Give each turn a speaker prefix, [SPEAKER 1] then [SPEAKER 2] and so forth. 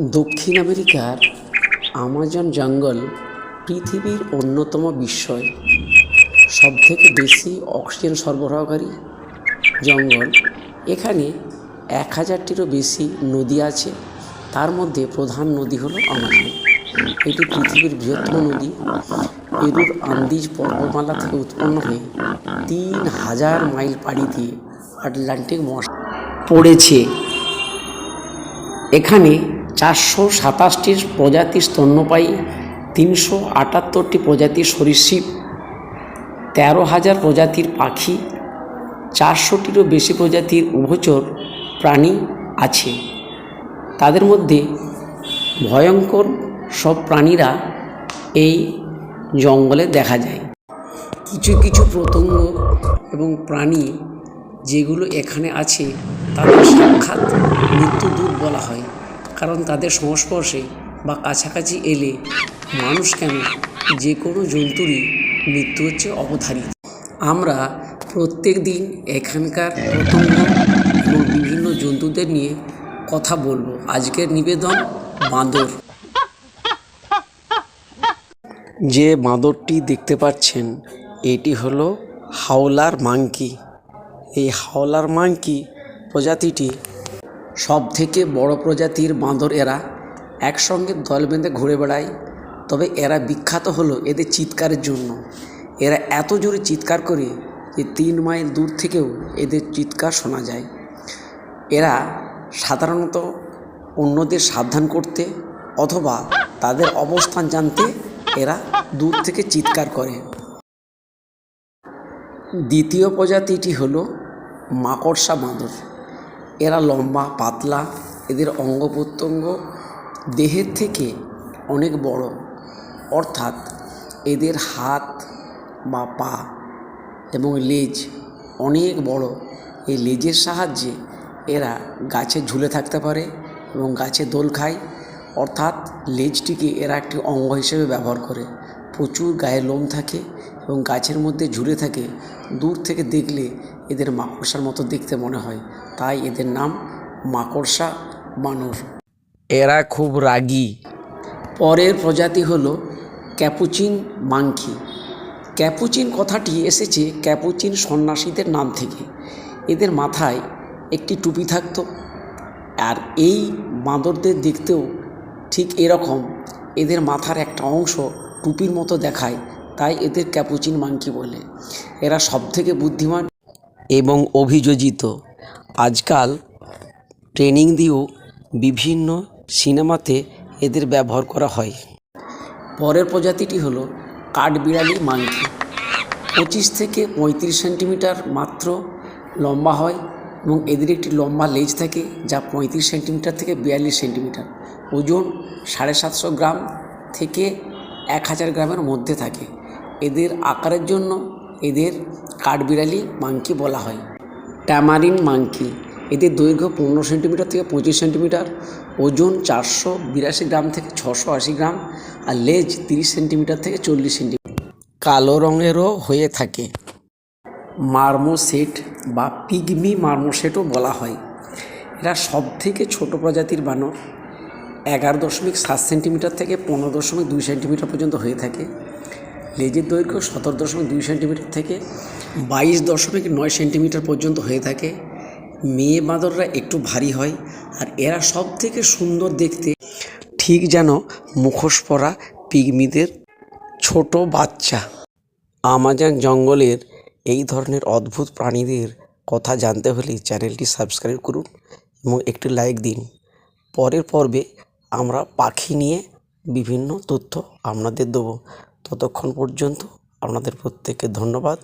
[SPEAKER 1] দক্ষিণ আমেরিকার আমাজন জঙ্গল পৃথিবীর অন্যতম বিস্ময়। সবথেকে বেশি অক্সিজেন সরবরাহকারী জঙ্গল। এখানে 1000টিরও বেশি নদী আছে। তার মধ্যে প্রধান নদী হলো আমাজন। এটি পৃথিবীর বৃহত্তম নদী। পেরুর আন্দিজ পর্বতমালা থেকে উৎপন্ন হয়ে 3000 মাইল পাড়ি দিয়ে আটলান্টিক মহাসাগরে পড়েছে। এখানে 427টি প্রজাতির স্তন্যপায়ী, 378টি প্রজাতির সরীসৃপ, 13,000 প্রজাতির পাখি, 400টিরও বেশি প্রজাতির উভচর প্রাণী আছে। তাদের মধ্যে ভয়ঙ্কর সব প্রাণীরা এই জঙ্গলে দেখা যায়। কিছু কিছু পতঙ্গ এবং প্রাণী যেগুলো এখানে আছে তাদের সাক্ষাৎ মৃত্যুদূত বলা হয়, কারণ তাদের সংস্পর্শে বা কাছাকাছি এলে মানুষ কেন যে কোনো জন্তুরই মৃত্যু হচ্ছে অবধারিত। আমরা প্রত্যেক দিন এখানকার পতঙ্গ এবং বিভিন্ন জন্তুদের নিয়ে কথা বলবো। আজকের নিবেদন বাঁদর। যে বাঁদরটি দেখতে পাচ্ছেন এটি হলো হাওলার মাংকি। এই হাওলার মাংকি প্রজাতিটি সব থেকে বড় প্রজাতির বাঁদর। এরা একসঙ্গে দল বেঁধে ঘুরে বেড়ায়। তবে এরা বিখ্যাত হলো এদের চিৎকারের জন্য। এরা এত জোরে চিৎকার করে যে 3 মাইল দূর থেকেও এদের চিৎকার শোনা যায়। এরা সাধারণত অন্যদের সাবধান করতে অথবা তাদের অবস্থান জানতে এরা দূর থেকে চিৎকার করে। দ্বিতীয় প্রজাতিটি হলো মাকড়সা বাঁদর। এরা লম্বা, পাতলা। এদের অঙ্গ প্রত্যঙ্গ দেহের থেকে অনেক বড়, অর্থাৎ এদের হাত বা পা এবং লেজ অনেক বড়। এই লেজের সাহায্যে এরা গাছে ঝুলে থাকতে পারে এবং গাছে দোল খায়, অর্থাৎ লেজটিকে এরা একটি অঙ্গ হিসেবে ব্যবহার করে। প্রচুর গায়ে লোম থাকে এবং গাছের মধ্যে ঝুলে থাকে। দূর থেকে দেখলে এদের মাকড়সার মতো দেখতে মনে হয়, তাই এদের নাম মাকড়সা বানর। এরা খুব রাগী। পরের প্রজাতি হলো ক্যাপুচিন মাংকি। ক্যাপুচিন কথাটি এসেছে ক্যাপুচিন সন্ন্যাসীদের নাম থেকে। এদের মাথায় একটি টুপি থাকতো। আর এই বাঁদরদের দেখতেও ঠিক এরকম। এদের মাথার একটা অংশ টুপির মতো দেখায়, তাই এদের ক্যাপুচিন মাংকি বলে। এরা সবথেকে বুদ্ধিমান এবং অভিযোজিত। আজকাল ট্রেনিং দিয়েও বিভিন্ন সিনেমাতে এদের ব্যবহার করা হয়। পরের প্রজাতিটি হলো কাঠবিড়ালি মাংকি। 25 থেকে 35 সেন্টিমিটার মাত্র লম্বা হয় এবং এদের একটি লম্বা লেজ থাকে যা 35 সেন্টিমিটার থেকে 42 সেন্টিমিটার। ওজন 750 গ্রাম থেকে 1000 গ্রামের মধ্যে থাকে। এদের আকারের জন্য এদের কাঠবিড়ালি মাংকি বলা হয়। Tamarin monkey. এদের দৈর্ঘ্য 15 সেন্টিমিটার থেকে 25 সেন্টিমিটার, ওজন 482 গ্রাম থেকে 680 গ্রাম, আর লেজ 30 সেন্টিমিটার থেকে 40 সেন্টিমিটার। কালো রঙেরও হয়ে থাকে। মার্মোসেট বা পিগমি মার্মোসেটও বলা হয়। এরা সব থেকে ছোটো প্রজাতির বানর। 11.7 সেন্টিমিটার থেকে 15.2 সেন্টিমিটার পর্যন্ত হয়ে থাকে। লেজের দৈর্ঘ্য 17.2 সেন্টিমিটার থেকে 22.9 সেন্টিমিটার পর্যন্ত হয়ে থাকে। মেয়ে বাঁদররা একটু ভারী হয় আর এরা সব থেকে সুন্দর দেখতে, ঠিক যেন মুখোশ পরা পিগমিদের ছোট বাচ্চা। আমাজন জঙ্গলের এই ধরনের অদ্ভুত প্রাণীদের কথা জানতে হলে চ্যানেলটি সাবস্ক্রাইব করুন এবং একটি লাইক দিন। পরের পর্বে আমরা পাখি নিয়ে বিভিন্ন তথ্য আপনাদের দেবো। ততক্ষণ পর্যন্ত আপনাদের প্রত্যেককে ধন্যবাদ।